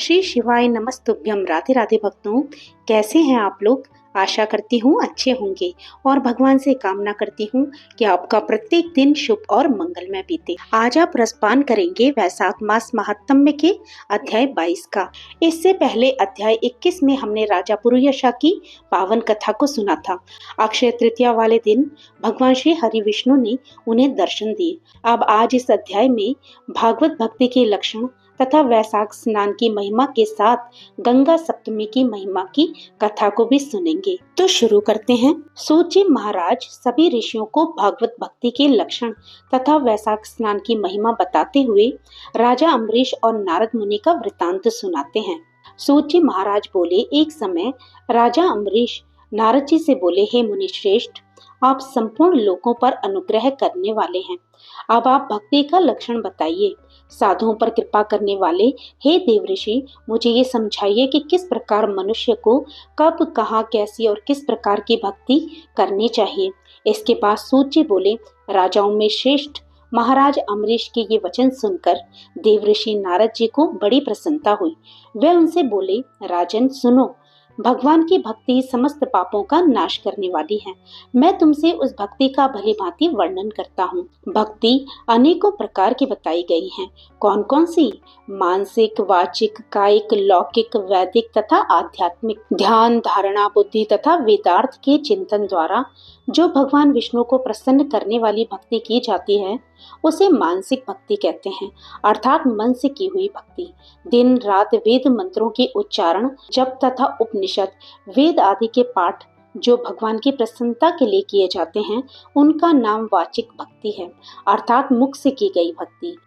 श्री शिवाय नमस्तुभ्यम। राधे राधे भक्तों, कैसे हैं आप लोग। आशा करती हूँ अच्छे होंगे और भगवान से कामना करती हूँ कि आपका प्रत्येक दिन शुभ और मंगलमय बीते। आज आप रसपान करेंगे वैशाख मास महात्म्य के अध्याय 22 का। इससे पहले अध्याय 21 में हमने राजा पुरुयशा की पावन कथा को सुना था। अक्षय तृतीया वाले दिन भगवान श्री हरि विष्णु ने उन्हें दर्शन दिए। अब आज इस अध्याय में भागवत भक्ति के लक्षण तथा वैशाख स्नान की महिमा के साथ गंगा सप्तमी की महिमा की कथा को भी सुनेंगे। तो शुरू करते हैं। सूत जी महाराज सभी ऋषियों को भागवत भक्ति के लक्षण तथा वैशाख स्नान की महिमा बताते हुए राजा अम्बरीश और नारद मुनि का वृतांत सुनाते हैं। सूत जी महाराज बोले, एक समय राजा अम्बरीश नारद जी से बोले, हे मुनि श्रेष्ठ, आप संपूर्ण लोगों पर अनुग्रह करने वाले हैं। अब आप भक्ति का लक्षण बताइए। साधुओं पर कृपा करने वाले हे देवऋषि, मुझे ये समझाइए कि किस प्रकार मनुष्य को कब, कहाँ, कैसी और किस प्रकार की भक्ति करनी चाहिए। इसके बाद सूत जी बोले, राजाओं में श्रेष्ठ महाराज अम्बरीश के ये वचन सुनकर देवऋषि नारद जी को बड़ी प्रसन्नता हुई। वे उनसे बोले, राजन सुनो, भगवान की भक्ति समस्त पापों का नाश करने वाली है। मैं तुमसे उस भक्ति का भली भांति वर्णन करता हूँ। भक्ति अनेकों प्रकार की बताई गई हैं। कौन कौन सी? मानसिक, वाचिक, कायिक, लौकिक, वैदिक तथा आध्यात्मिक। ध्यान, धारणा, बुद्धि तथा वेदार्थ के चिंतन द्वारा जो भगवान विष्णु को प्रसन्न करने वाली भक्ति की जाती है उसे मानसिक भक्ति कहते हैं, अर्थात मन से की हुई भक्ति। दिन रात वेद मंत्रों के उच्चारण, जप तथा उपनिषद, वेद आदि के पाठ जो भगवान की प्रसन्नता के लिए किए जाते हैं उनका नाम वाचिक भक्ति है, अर्थात मुख से की गई भक्ति।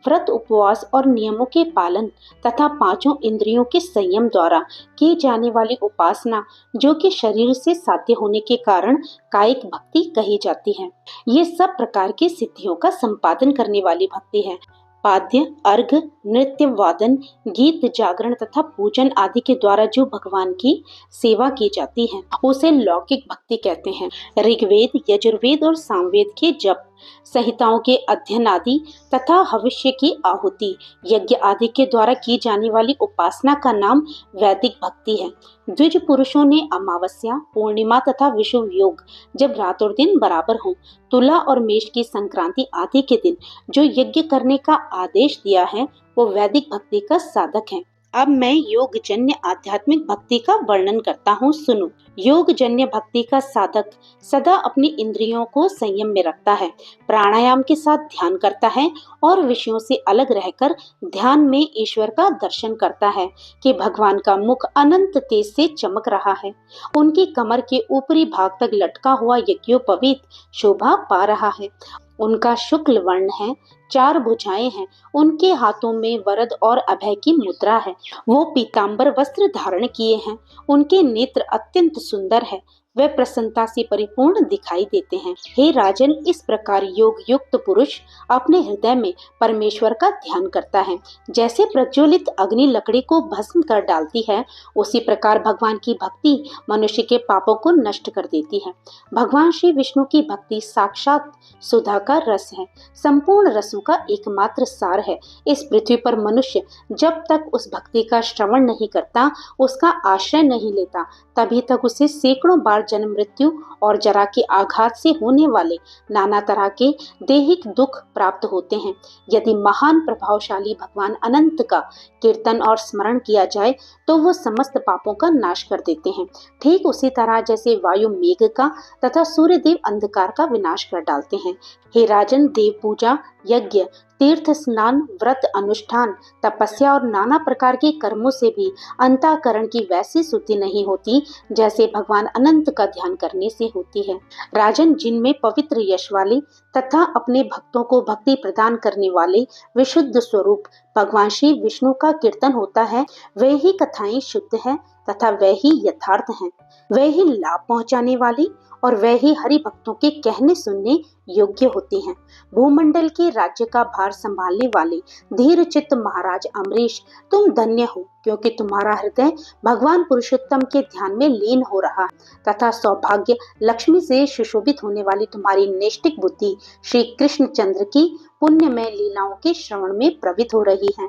व्रत, उपवास और नियमों के पालन तथा पांचों इंद्रियों के संयम द्वारा की जाने वाली उपासना जो कि शरीर से साध्य होने के कारण कायिक भक्ति कही जाती है। ये सब प्रकार की सिद्धियों का संपादन करने वाली भक्ति है। पाद्य, अर्घ, नृत्य, वादन, गीत, जागरण तथा पूजन आदि के द्वारा जो भगवान की सेवा की जाती है उसे लौकिक भक्ति कहते हैं। ऋग्वेद, यजुर्वेद और सामवेद के जप, संहिताओं के अध्ययन आदि तथा भविष्य की आहुति, यज्ञ आदि के द्वारा की जाने वाली उपासना का नाम वैदिक भक्ति है। द्विज पुरुषों ने अमावस्या, पूर्णिमा तथा विषुव योग जब रात और दिन बराबर हों, तुला और मेष की संक्रांति आदि के दिन जो यज्ञ करने का आदेश दिया है वो वैदिक भक्ति का साधक है। अब मैं योग जन्य आध्यात्मिक भक्ति का वर्णन करता हूँ, सुनो। योग जन्य भक्ति का साधक सदा अपनी इंद्रियों को संयम में रखता है, प्राणायाम के साथ ध्यान करता है और विषयों से अलग रहकर ध्यान में ईश्वर का दर्शन करता है कि भगवान का मुख अनंत तेज से चमक रहा है, उनकी कमर के ऊपरी भाग तक लटका हुआ यज्ञोपवीत शोभा पा रहा है, उनका शुक्ल वर्ण है, 4 भुजाएं हैं, उनके हाथों में वरद और अभय की मुद्रा है, वो पीतांबर वस्त्र धारण किए हैं, उनके नेत्र अत्यंत सुंदर है, वे प्रसन्नता से परिपूर्ण दिखाई देते हैं। हे राजन, इस प्रकार योग युक्त पुरुष अपने हृदय में परमेश्वर का ध्यान करता है। जैसे प्रज्वलित अग्नि लकड़ी को भस्म कर डालती है, उसी प्रकार भगवान की भक्ति मनुष्य के पापों को नष्ट कर देती है। भगवान श्री विष्णु की भक्ति साक्षात सुधा का रस है, संपूर्ण रसों का एकमात्र सार है। इस पृथ्वी पर मनुष्य जब तक उस भक्ति का श्रवण नहीं करता, उसका आश्रय नहीं लेता, तभी तक उसे सैकड़ों बार जन्म, मृत्यु और जरा के आघात से होने वाले नाना तरह के दैहिक दुख प्राप्त होते हैं। यदि महान प्रभावशाली भगवान अनंत का कीर्तन और स्मरण किया जाए तो वो समस्त पापों का नाश कर देते हैं। ठीक उसी तरह जैसे वायु मेघ का तथा सूर्य देव अंधकार का विनाश कर डालते हैं। हे राजन, देव पूजा, यज्ञ, तीर्थ स्नान, व्रत अनुष्ठान, तपस्या और नाना प्रकार के कर्मों से भी अंतःकरण की वैसी शुद्धि नहीं होती जैसे भगवान अनंत का ध्यान करने से होती है। राजन, जिनमें पवित्र यश वाले तथा अपने भक्तों को भक्ति प्रदान करने वाले विशुद्ध स्वरूप भगवान श्री विष्णु का कीर्तन होता है, वे ही कथाएं शुद्ध है तथा वे ही यथार्थ हैं, वे ही लाभ पहुंचाने वाली और वे ही हरि भक्तों के कहने सुनने योग्य होती हैं। भूमंडल के राज्य का भार संभालने वाले धीर चित्त महाराज अम्बरीश, तुम धन्य हो, क्योंकि तुम्हारा हृदय भगवान पुरुषोत्तम के ध्यान में लीन हो रहा है तथा सौभाग्य लक्ष्मी से सुशोभित होने वाली तुम्हारी नैष्ठिक बुद्धि श्री कृष्ण चंद्र की पुण्यमय लीलाओं के श्रवण में प्रवृत्त हो रही हैं।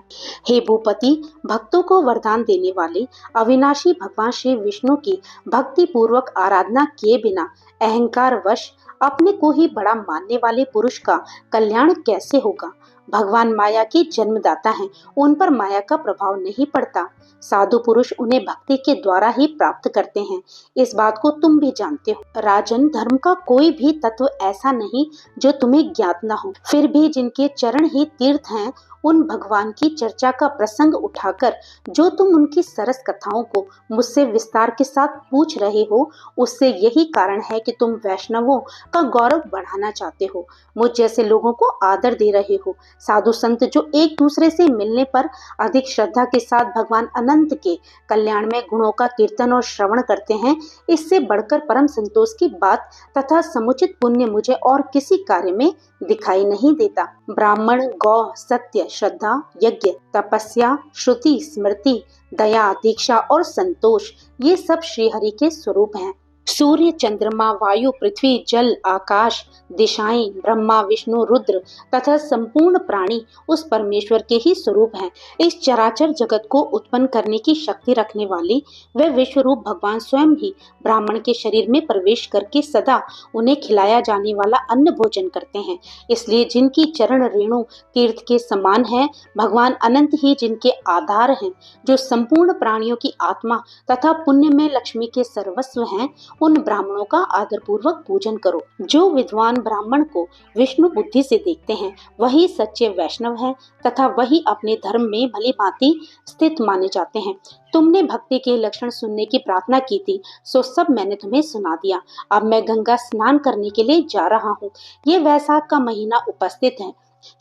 हे भूपति, भक्तों को वरदान देने वाले अविनाशी भगवान श्री विष्णु की भक्ति पूर्वक आराधना किए बिना अहंकार वश अपने को ही बड़ा मानने वाले पुरुष का कल्याण कैसे होगा? भगवान माया के जन्मदाता हैं, उन पर माया का प्रभाव नहीं पड़ता। साधु पुरुष उन्हें भक्ति के द्वारा ही प्राप्त करते हैं, इस बात को तुम भी जानते हो। राजन, धर्म का कोई भी तत्व ऐसा नहीं जो तुम्हें ज्ञात न हो। फिर भी जिनके चरण ही तीर्थ हैं, उन भगवान की चर्चा का प्रसंग उठाकर जो तुम उनकी सरस कथाओं को मुझसे विस्तार के साथ पूछ रहे हो, उससे यही कारण है कि तुम वैष्णवों का गौरव बढ़ाना चाहते हो, मुझ जैसे लोगों को आदर दे रहे हो। साधु संत जो एक दूसरे से मिलने पर अधिक श्रद्धा के साथ भगवान अनंत के कल्याण में गुणों का कीर्तन और श्रवण करते हैं, इससे बढ़कर परम संतोष की बात तथा समुचित पुण्य मुझे और किसी कार्य में दिखाई नहीं देता। ब्राह्मण, गौ, सत्य, श्रद्धा, यज्ञ, तपस्या, श्रुति, स्मृति, दया, दीक्षा और संतोष, ये सब श्रीहरि के स्वरूप हैं। सूर्य, चंद्रमा, वायु, पृथ्वी, जल, आकाश, दिशाएं, ब्रह्मा, विष्णु, रुद्र तथा संपूर्ण प्राणी उस परमेश्वर के ही स्वरूप हैं। इस चराचर जगत को उत्पन्न करने की शक्ति रखने वाले वे विश्वरूप भगवान स्वयं ही ब्राह्मण के शरीर में प्रवेश करके सदा उन्हें खिलाया जाने वाला अन्न भोजन करते हैं। इसलिए जिनकी चरण रेणु तीर्थ के समान है, भगवान अनंत ही जिनके आधार हैं, जो संपूर्ण प्राणियों की आत्मा तथा पुण्य में लक्ष्मी के सर्वस्व हैं, उन ब्राह्मणों का आदर पूर्वक पूजन करो। जो विद्वान ब्राह्मण को विष्णु बुद्धि से देखते हैं, वही सच्चे वैष्णव हैं तथा वही अपने धर्म में भली भांति स्थित माने जाते हैं। तुमने भक्ति के लक्षण सुनने की प्रार्थना की थी, सो सब मैंने तुम्हें सुना दिया। अब मैं गंगा स्नान करने के लिए जा रहा हूँ। ये वैशाख का महीना उपस्थित है,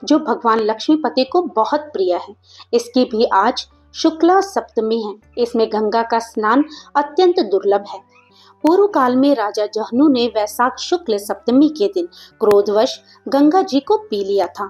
जो भगवान लक्ष्मीपति को बहुत प्रिय है। इसकी भी आज शुक्ला सप्तमी है। इसमें गंगा का स्नान अत्यंत दुर्लभ है। पूर्व काल में राजा जहनु ने वैशाख शुक्ल सप्तमी के दिन क्रोधवश गंगा जी को पी लिया था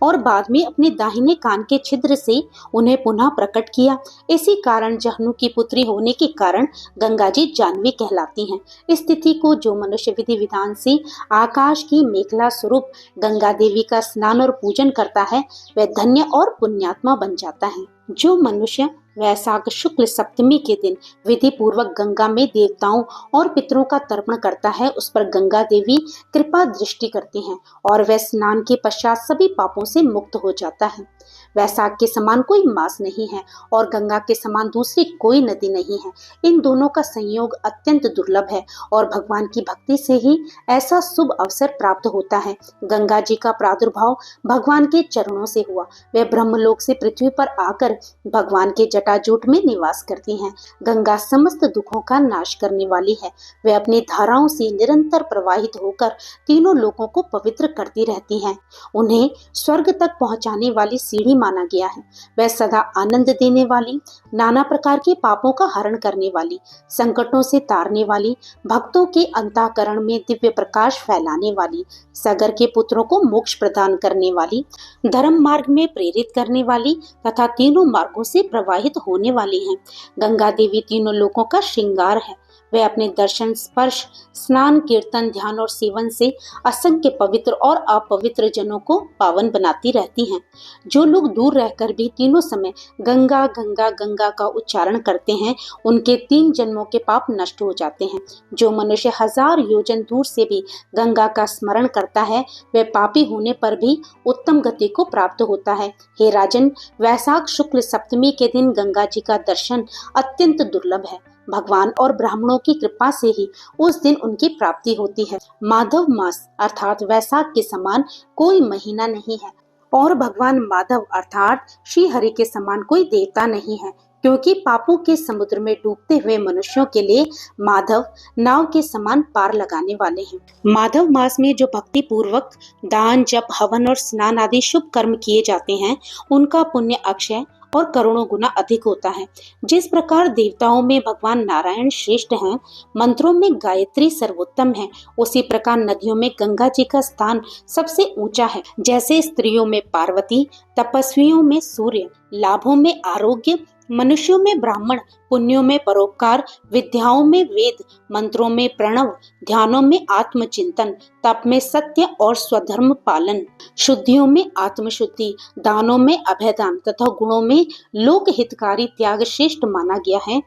और बाद में अपने दाहिने कान के छिद्र से उन्हें पुनः प्रकट किया। इसी कारण जहनु की पुत्री होने के कारण गंगा जी जाह्नवी कहलाती हैं। इस तिथि को जो मनुष्य विधि विधान से आकाश की मेखला स्वरूप गंगा देवी का स्नान और पूजन करता है, वह धन्य और पुण्यात्मा बन जाता है। जो मनुष्य वैशाख शुक्ल सप्तमी के दिन विधि पूर्वक गंगा में देवताओं और पितरों का तर्पण करता है, उस पर गंगा देवी कृपा दृष्टि करती हैं और वह स्नान के पश्चात सभी पापों से मुक्त हो जाता है। वैशाख के समान कोई मास नहीं है और गंगा के समान दूसरी कोई नदी नहीं है। इन दोनों का संयोग अत्यंत दुर्लभ है और भगवान की भक्ति से ही ऐसा शुभ अवसर प्राप्त होता है। गंगा जी का प्रादुर्भाव भगवान के चरणों से हुआ। वे ब्रह्मलोक से पृथ्वी पर आकर भगवान के जटाजूट में निवास करती हैं। गंगा समस्त दुखों का नाश करने वाली है। वे अपनी धाराओं से निरंतर प्रवाहित होकर तीनों लोकों को पवित्र करती रहती हैं। उन्हें स्वर्ग तक पहुंचाने वाली सीढ़ी माना गया है। वह सदा आनंद देने वाली, नाना प्रकार के पापों का हरण करने वाली, संकटों से तारने वाली, भक्तों के अंतःकरण में दिव्य प्रकाश फैलाने वाली, सगर के पुत्रों को मोक्ष प्रदान करने वाली, धर्म मार्ग में प्रेरित करने वाली तथा तीनों मार्गों से प्रवाहित होने वाली है। गंगा देवी तीनों लोकों का श्रृंगार है। वे अपने दर्शन, स्पर्श, स्नान, कीर्तन, ध्यान और सेवन से असंख्य पवित्र और अपवित्र जनों को पावन बनाती रहती हैं। जो लोग दूर रहकर भी तीनों समय गंगा गंगा गंगा का उच्चारण करते हैं, उनके 3 जन्मों के पाप नष्ट हो जाते हैं। जो मनुष्य 1000 योजन दूर से भी गंगा का स्मरण करता है, वह पापी होने पर भी उत्तम गति को प्राप्त होता है। हे राजन, वैशाख शुक्ल सप्तमी के दिन गंगा जी का दर्शन अत्यंत दुर्लभ है। भगवान और ब्राह्मणों की कृपा से ही उस दिन उनकी प्राप्ति होती है। माधव मास अर्थात वैशाख के समान कोई महीना नहीं है और भगवान माधव अर्थात श्री हरि के समान कोई देवता नहीं है, क्योंकि पापों के समुद्र में डूबते हुए मनुष्यों के लिए माधव नाव के समान पार लगाने वाले हैं। माधव मास में जो भक्ति पूर्वक दान, जप, हवन और स्नान आदि शुभ कर्म किए जाते हैं, उनका पुण्य अक्षय और करोड़ों गुना अधिक होता है। जिस प्रकार देवताओं में भगवान नारायण श्रेष्ठ हैं, मंत्रों में गायत्री सर्वोत्तम है, उसी प्रकार नदियों में गंगा जी का स्थान सबसे ऊंचा है। जैसे स्त्रियों में पार्वती, तपस्वियों में सूर्य, लाभों में आरोग्य मनुष्यों में ब्राह्मण, पुण्यों में परोपकार, विद्याओं में वेद, मंत्रों में प्रणव, ध्यानों में आत्मचिंतन, तप में सत्य और स्वधर्म पालन, शुद्धियों में आत्मशुद्धि, दानों में अभयदान तथा गुणों में लोक हितकारी त्याग श्रेष्ठ माना गया है।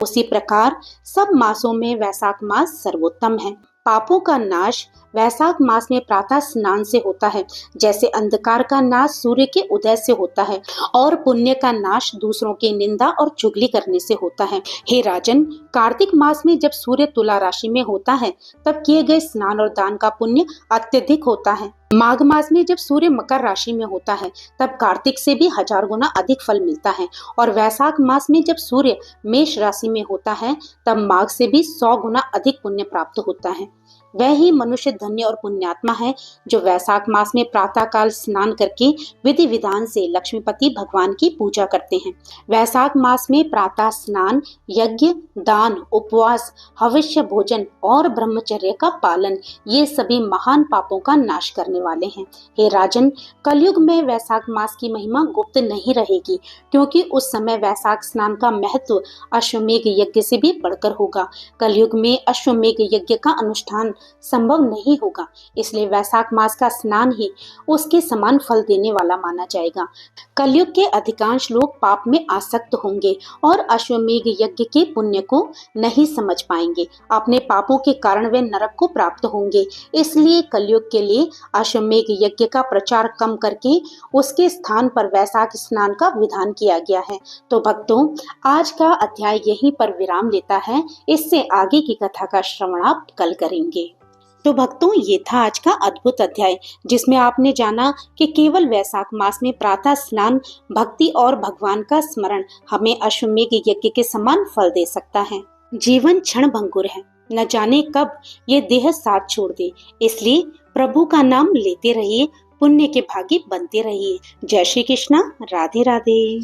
उसी प्रकार सब मासों में वैशाख मास सर्वोत्तम है। पापों का नाश वैशाख मास में प्रातः स्नान से होता है, जैसे अंधकार का नाश सूर्य के उदय से होता है और पुण्य का नाश दूसरों की निंदा और चुगली करने से होता है। हे राजन, कार्तिक मास में जब सूर्य तुला राशि में होता है तब किए गए स्नान और दान का पुण्य अत्यधिक होता है। माघ मास में जब सूर्य मकर राशि में होता है तब कार्तिक से भी 1000 गुना अधिक फल मिलता है और वैशाख मास में जब सूर्य मेष राशि में होता है तब माघ से भी 100 गुना अधिक पुण्य प्राप्त होता है। वह ही मनुष्य धन्य और पुण्यात्मा है जो वैशाख मास में प्रातः काल स्नान करके विधि विधान से लक्ष्मीपति भगवान की पूजा करते हैं। वैशाख मास में प्रातः स्नान, यज्ञ, दान, उपवास, हविष्य भोजन और ब्रह्मचर्य का पालन, ये सभी महान पापों का नाश करने वाले हैं। हे राजन, कलयुग में वैशाख मास की महिमा गुप्त नहीं रहेगी, क्योंकि उस समय वैशाख स्नान का महत्व अश्वमेघ यज्ञ से भी बढ़कर होगा। कलयुग में अश्वमेघ यज्ञ का अनुष्ठान संभव नहीं होगा, इसलिए वैशाख मास का स्नान ही उसके समान फल देने वाला माना जाएगा। कलयुग के अधिकांश लोग पाप में आसक्त होंगे और अश्वमेघ यज्ञ के पुण्य को नहीं समझ पाएंगे। अपने पापों के कारण वे नरक को प्राप्त होंगे। इसलिए कलयुग के लिए अश्वमेघ यज्ञ का प्रचार कम करके उसके स्थान पर वैशाख स्नान का विधान किया गया है। तो भक्तों, आज का अध्याय यहीं पर विराम लेता है। इससे आगे की कथा का श्रवण आप कल करेंगे। तो भक्तों, ये था आज का अद्भुत अध्याय, जिसमें आपने जाना कि केवल वैशाख मास में प्रातः स्नान, भक्ति और भगवान का स्मरण हमें अश्वमेघ यज्ञ के समान फल दे सकता है। जीवन क्षण भंगुर है, न जाने कब ये देह साथ छोड़ दे, इसलिए प्रभु का नाम लेते रहिए, पुण्य के भागी बनते रहिए। जय श्री कृष्णा, राधे राधे।